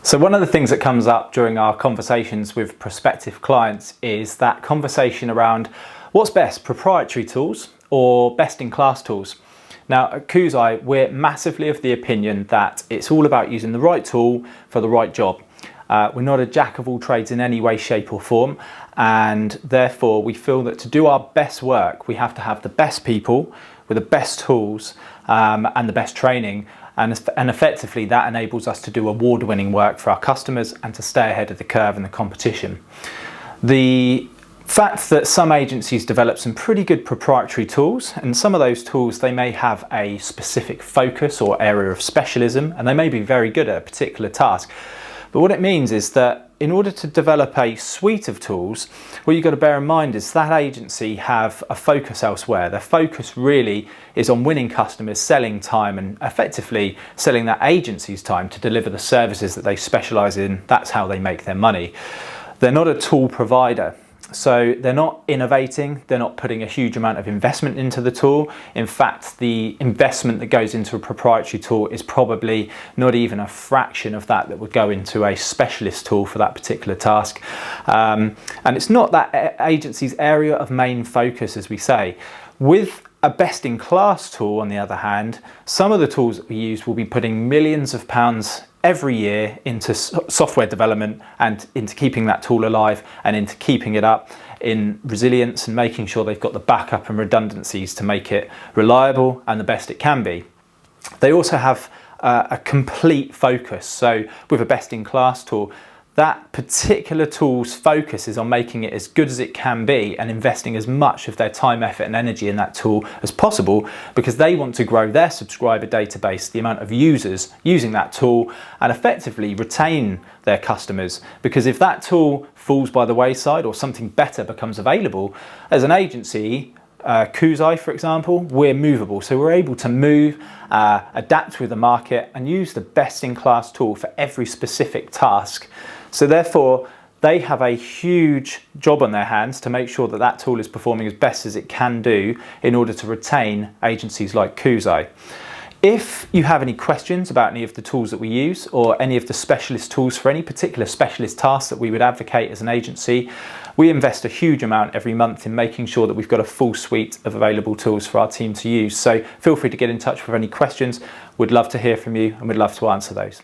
So one of the things that comes up during our conversations with prospective clients is that conversation around what's best, proprietary tools or best-in-class tools. Now at Koozai, we're massively of the opinion that it's all about using the right tool for the right job. We're not a jack of all trades in any way, shape or form, and therefore we feel that to do our best work, we have to have the best people with the best tools and the best training. And effectively that enables us to do award-winning work for our customers and to stay ahead of the curve in the competition. The fact that some agencies develop some pretty good proprietary tools, and some of those tools, they may have a specific focus or area of specialism, and they may be very good at a particular task. But what it means is that in order to develop a suite of tools, what you've got to bear in mind is that agency have a focus elsewhere. Their focus really is on winning customers, selling time, and effectively selling that agency's time to deliver the services that they specialise in. That's how they make their money. They're not a tool provider. So they're not innovating, they're not putting a huge amount of investment into the tool. In fact, the investment that goes into a proprietary tool is probably not even a fraction of that would go into a specialist tool for that particular task. And it's not that agency's area of main focus, as we say. With a best-in-class tool, on the other hand, some of the tools that we use will be putting millions of pounds every year into software development and into keeping that tool alive and into keeping it up in resilience and making sure they've got the backup and redundancies to make it reliable and the best it can be. They also have a complete focus. So with a best-in-class tool, that particular tool's focus is on making it as good as it can be and investing as much of their time, effort and energy in that tool as possible, because they want to grow their subscriber database, the amount of users using that tool, and effectively retain their customers. Because if that tool falls by the wayside or something better becomes available, as an agency, Koozai, for example, we're movable. So we're able to move, adapt with the market and use the best-in-class tool for every specific task. So therefore, they have a huge job on their hands to make sure that that tool is performing as best as it can do in order to retain agencies like Koozai. If you have any questions about any of the tools that we use or any of the specialist tools for any particular specialist task that we would advocate as an agency, we invest a huge amount every month in making sure that we've got a full suite of available tools for our team to use. So feel free to get in touch with any questions. We'd love to hear from you and we'd love to answer those.